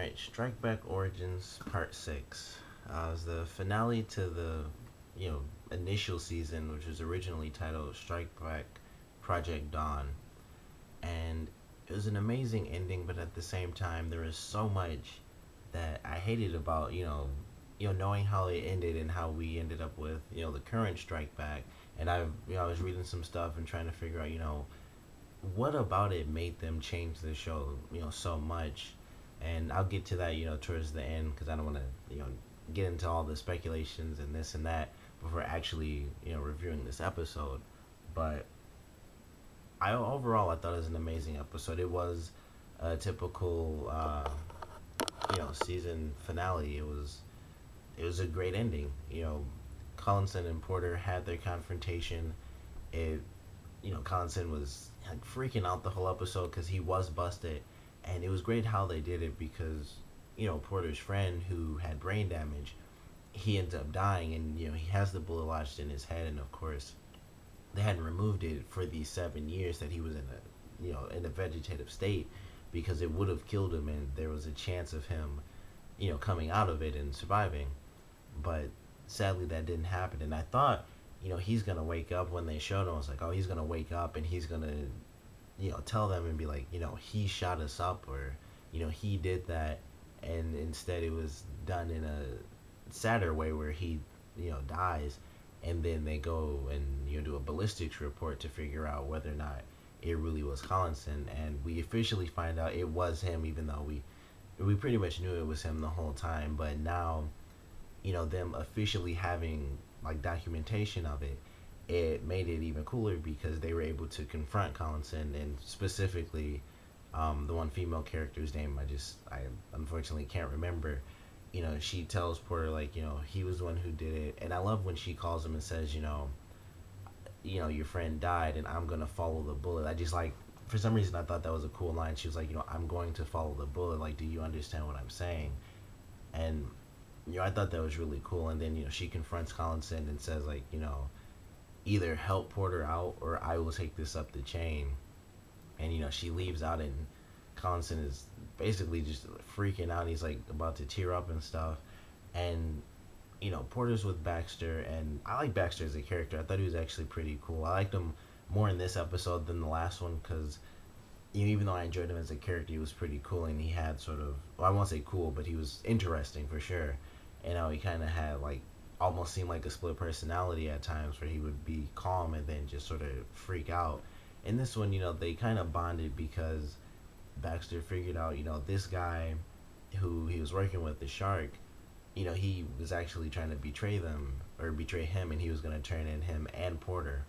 Alright, Strike Back Origins Part 6. It was the finale to the, you know, initial season, which was originally titled Strike Back Project Dawn. And it was an amazing ending, but at the same time, there was so much that I hated about, knowing how it ended and how we ended up with, the current Strike Back. And I was reading some stuff and trying to figure out, what about it made them change the show, so much. And I'll get to that, towards the end because I don't want to, get into all the speculations and this and that before actually, reviewing this episode. But I thought it was an amazing episode. It was a typical, season finale. It was a great ending. Collinson and Porter had their confrontation. It Collinson was like freaking out the whole episode because he was busted, and it was great how they did it because Porter's friend who had brain damage, he ends up dying, and he has the bullet lodged in his head, and of course they hadn't removed it for these 7 years that he was in a vegetative state because it would have killed him, and there was a chance of him coming out of it and surviving, but sadly that didn't happen. And I thought he's gonna wake up when they showed him. I was like, oh, he's gonna wake up and he's gonna, tell them and be like, he shot us up, or, he did that. And instead it was done in a sadder way where he, dies. And then they go and, do a ballistics report to figure out whether or not it really was Collinson. And we officially find out it was him, even though we pretty much knew it was him the whole time. But now, them officially having like documentation of it, it made it even cooler because they were able to confront Collinson, and specifically the one female character's name I unfortunately can't remember. She tells Porter like, he was the one who did it. And I love when she calls him and says, your friend died and I'm gonna follow the bullet. I just like, for some reason I thought that was a cool line. She was like, I'm going to follow the bullet, like, do you understand what I'm saying? And I thought that was really cool. And then she confronts Collinson and says like, either help Porter out or I will take this up the chain. And she leaves out, and Collinson is basically just freaking out. He's like about to tear up and stuff. And Porter's with Baxter, and I like Baxter as a character. I thought he was actually pretty cool. I liked him more in this episode than the last one because even though I enjoyed him as a character, he was pretty cool, and he had sort of, well, I won't say cool, but he was interesting for sure. And how he kind of had like almost seemed like a split personality at times, where he would be calm and then just sort of freak out. In this one, they kind of bonded because Baxter figured out, this guy who he was working with, the shark, he was actually trying to betray them, or betray him, and he was going to turn in him and Porter.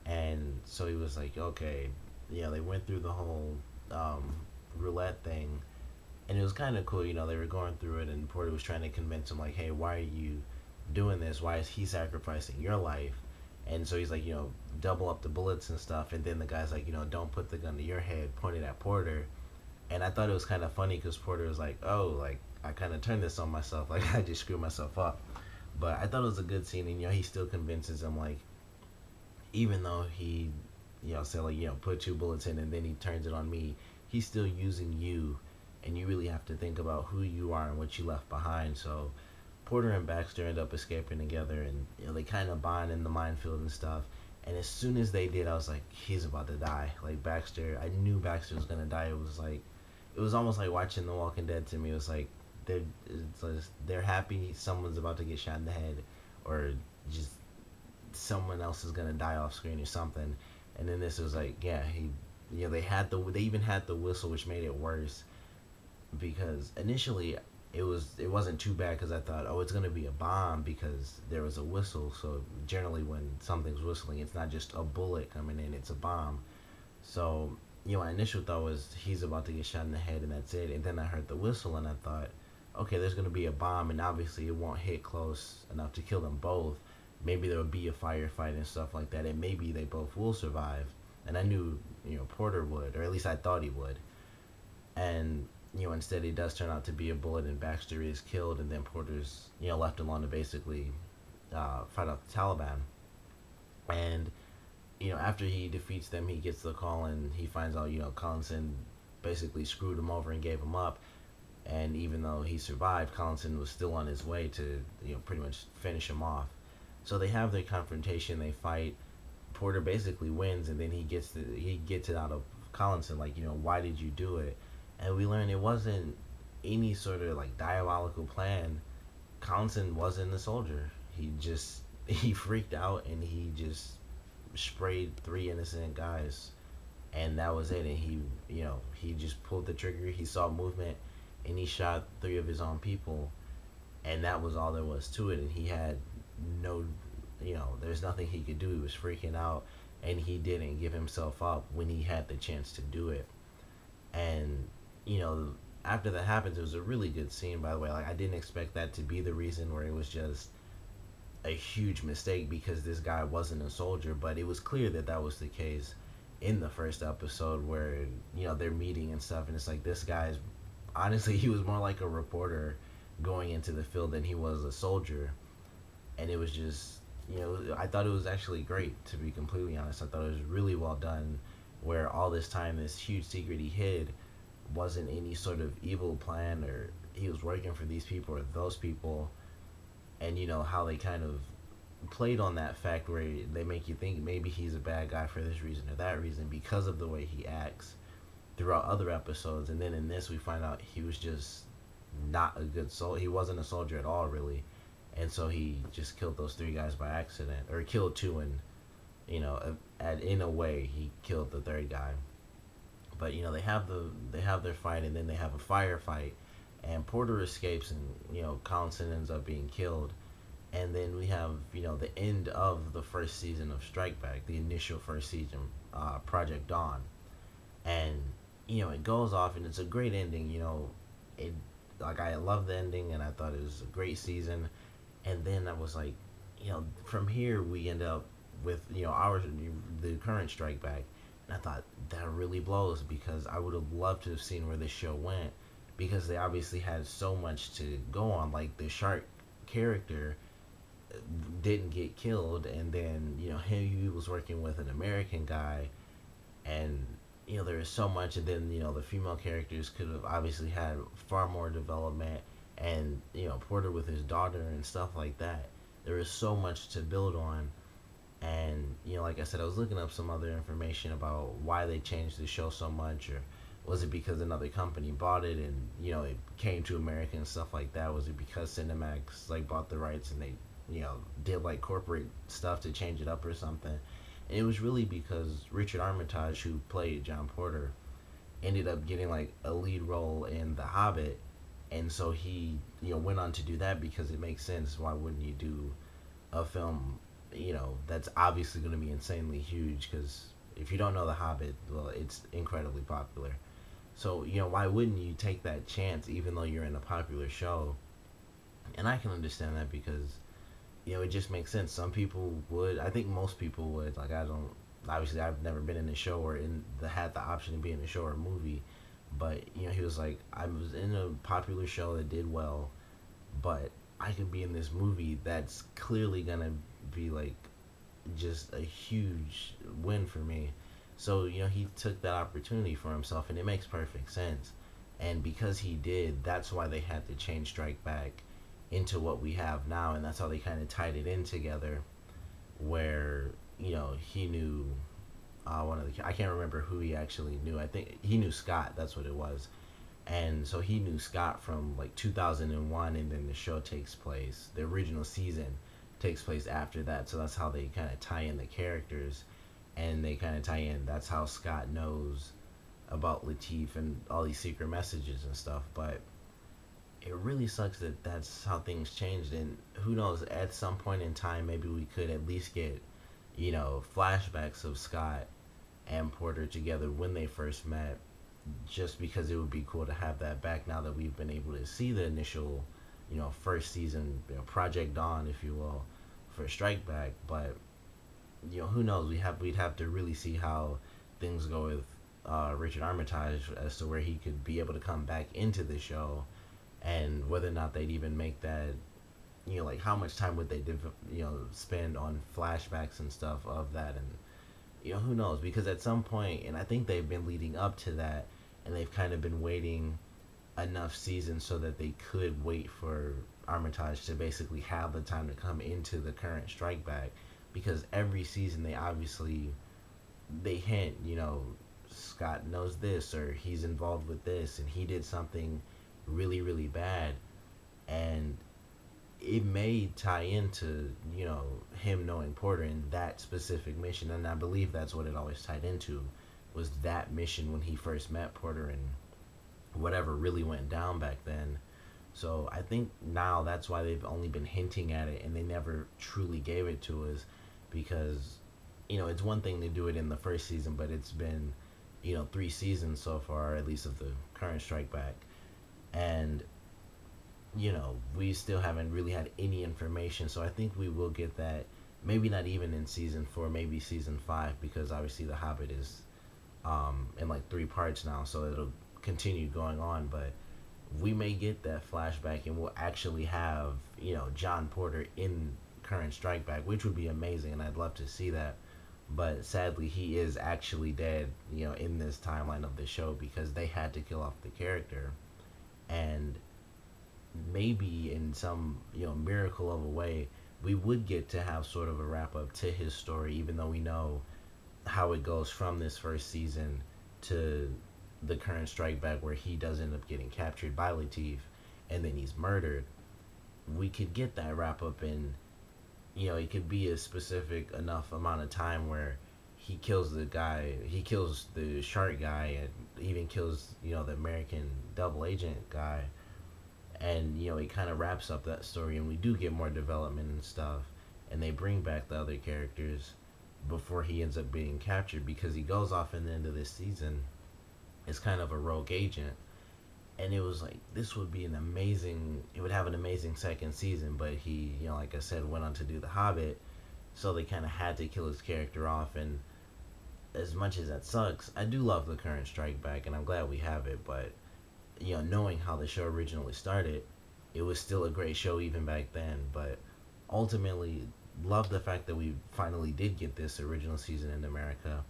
And so he was like, okay, they went through the whole roulette thing, and it was kind of cool. They were going through it, and Porter was trying to convince him like, hey, why are you doing this? Why is he sacrificing your life? And so he's like, double up the bullets and stuff. And then the guy's like, don't put the gun to your head, pointed at Porter. And I thought it was kind of funny because Porter was like, oh, like, I kind of turned this on myself. Like, I just screwed myself up. But I thought it was a good scene. And, he still convinces him, like, even though he, said, like, put 2 bullets in and then he turns it on me, he's still using you. And you really have to think about who you are and what you left behind. So Porter and Baxter end up escaping together, and they kind of bond in the minefield and stuff. And as soon as they did, I was like, he's about to die. Like, Baxter, I knew Baxter was gonna die. It was almost like watching The Walking Dead to me. It was like they're happy someone's about to get shot in the head, or just someone else is gonna die off screen or something. And then this was like, yeah, they even had the whistle, which made it worse because initially it wasn't too bad because I thought, oh, it's gonna be a bomb because there was a whistle. So generally when something's whistling, it's not just a bullet coming in, it's a bomb. So my initial thought was he's about to get shot in the head and that's it. And then I heard the whistle and I thought, okay, there's gonna be a bomb, and obviously it won't hit close enough to kill them both. Maybe there will be a firefight and stuff like that, and maybe they both will survive. And I knew Porter would, or at least I thought he would. And instead it does turn out to be a bullet, and Baxter is killed, and then Porter's, left alone to basically fight off the Taliban. And, after he defeats them, he gets the call, and he finds out, Collinson basically screwed him over and gave him up. and even though he survived, Collinson was still on his way to pretty much finish him off. So they have their confrontation, they fight. Porter basically wins, and then he gets it out of Collinson, like, why did you do it? And we learn it wasn't any sort of like diabolical plan. Collinson wasn't a soldier. He freaked out and he just sprayed three innocent guys, and that was it. And he just pulled the trigger. He saw movement, and he shot three of his own people, and that was all there was to it. And he had no, there's nothing he could do. He was freaking out, and he didn't give himself up when he had the chance to do it. And you know, after that happens, it was a really good scene. By the way, like I didn't expect that to be the reason where it was just a huge mistake because this guy wasn't a soldier, but it was clear that that was the case in the first episode where they're meeting and stuff, and it's like this guy's honestly he was more like a reporter going into the field than he was a soldier, and it was just I thought it was actually great, to be completely honest. I thought it was really well done, where all this time this huge secret he hid wasn't any sort of evil plan, or he was working for these people or those people. And how they kind of played on that fact where they make you think maybe he's a bad guy for this reason or that reason because of the way he acts throughout other episodes. And then in this we find out he was just not a good soul. He wasn't a soldier at all, really. And so he just killed those three guys by accident, or killed two, and in a way he killed the third guy. But they have their fight, and then they have a firefight, and Porter escapes, and Collinson ends up being killed. And then we have the end of the first season of Strike Back, the initial first season, Project Dawn. And it goes off, and it's a great ending. It like I love the ending, and I thought it was a great season. And then I was like, from here we end up with the current Strike Back, and I thought that really blows, because I would have loved to have seen where this show went, because they obviously had so much to go on. Like the shark character didn't get killed, and then he was working with an American guy, and there was so much. And then the female characters could have obviously had far more development, and Porter with his daughter and stuff like that. There was so much to build on. And like I said, I was looking up some other information about why they changed the show so much, or was it because another company bought it and it came to America and stuff like that? Was it because Cinemax like bought the rights and they did like corporate stuff to change it up or something? And it was really because Richard Armitage, who played John Porter, ended up getting like a lead role in The Hobbit, and so he went on to do that because it makes sense. Why wouldn't you do a film that's obviously going to be insanely huge? Because if you don't know The Hobbit, well, it's incredibly popular. So why wouldn't you take that chance, even though you're in a popular show? And I can understand that, because it just makes sense. Some people would. I think most people would. Like, I don't. Obviously, I've never been in a show or had the option to be in a show or a movie. But he was like, I was in a popular show that did well, but I could be in this movie that's clearly gonna be like just a huge win for me. So he took that opportunity for himself, and it makes perfect sense. And because he did, that's why they had to change Strike Back into what we have now, and that's how they kind of tied it in together, where he knew one of the, I can't remember who he actually knew. I think he knew Scott. That's what it was. And so he knew Scott from like 2001, and then the show takes place. The original season takes place after that. So that's how they kind of tie in the characters, and they kind of tie in. That's how Scott knows about Latif and all these secret messages and stuff. But it really sucks that that's how things changed. And who knows? At some point in time, maybe we could at least get flashbacks of Scott and Porter together when they first met, just because it would be cool to have that back now that we've been able to see the initial first season, Project Dawn, if you will, for Strike Back. But who knows? We'd have to really see how things go with Richard Armitage as to where he could be able to come back into the show, and whether or not they'd even make that. Like how much time would they spend on flashbacks and stuff of that, and who knows? Because at some point, and I think they've been leading up to that, and they've kind of been waiting enough seasons so that they could wait for Armitage to basically have the time to come into the current strike back, because every season they obviously they hint, Scott knows this or he's involved with this and he did something really really bad, and it may tie into him knowing Porter in that specific mission, and I believe that's what it always tied into, was that mission when he first met Porter and whatever really went down back then. So I think now that's why they've only been hinting at it and they never truly gave it to us, because it's one thing to do it in the first season, but it's been 3 seasons so far, at least of the current strike back, and we still haven't really had any information. So I think we will get that, maybe not even in season 4, maybe season 5, because obviously The Hobbit is in like 3 parts now, so it'll continue going on. But we may get that flashback and we'll actually have John Porter in current strike back, which would be amazing, and I'd love to see that. But sadly, he is actually dead, in this timeline of the show, because they had to kill off the character. And maybe in some miracle of a way, we would get to have sort of a wrap up to his story, even though we know how it goes from this first season to the current strike back, where he does end up getting captured by Latif and then he's murdered. We could get that wrap up in, it could be a specific enough amount of time where he kills the guy, he kills the shark guy, and even kills the American double agent guy, and it kind of wraps up that story, and we do get more development and stuff, and they bring back the other characters before he ends up being captured, because he goes off in the end of this season as kind of a rogue agent. And it was like, this would be an amazing, it would have an amazing second season, but he, like I said, went on to do The Hobbit, so they kind of had to kill his character off. And as much as that sucks, I do love the current strike back, and I'm glad we have it. But knowing how the show originally started, it was still a great show even back then. But ultimately, love the fact that we finally did get this original season in America,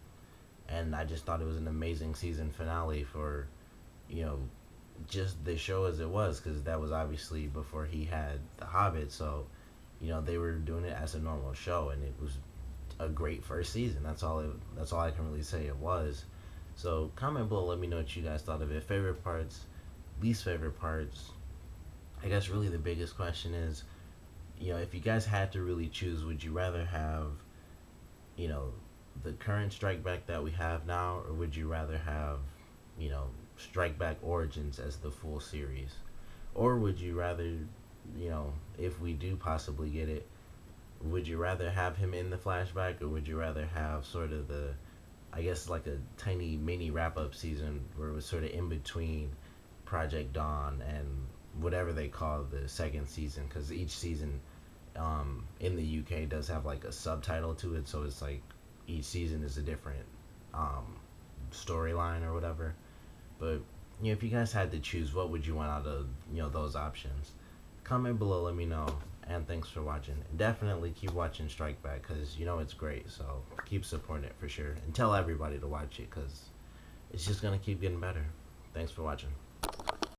and I just thought it was an amazing season finale for you know just the show as it was, because that was obviously before he had The Hobbit. So they were doing it as a normal show, and it was a great first season. That's all I can really say it was. So comment below, let me know what you guys thought of it. Favorite parts, least favorite parts. I guess really the biggest question is, if you guys had to really choose, would you rather have, you know, the current Strike Back that we have now, or would you rather have, Strike Back Origins as the full series? Or would you rather, if we do possibly get it, would you rather have him in the flashback, or would you rather have sort of the, I guess, like a tiny mini wrap up season where it was sort of in between Project Dawn and whatever they call the second season? Because each season in the UK does have like a subtitle to it, so it's like each season is a different storyline or whatever. But if you guys had to choose, what would you want out of those options? Comment below, let me know, and thanks for watching. Definitely keep watching Strike Back, because it's great, so keep supporting it for sure, and tell everybody to watch it, because it's just gonna keep getting better. Thanks for watching.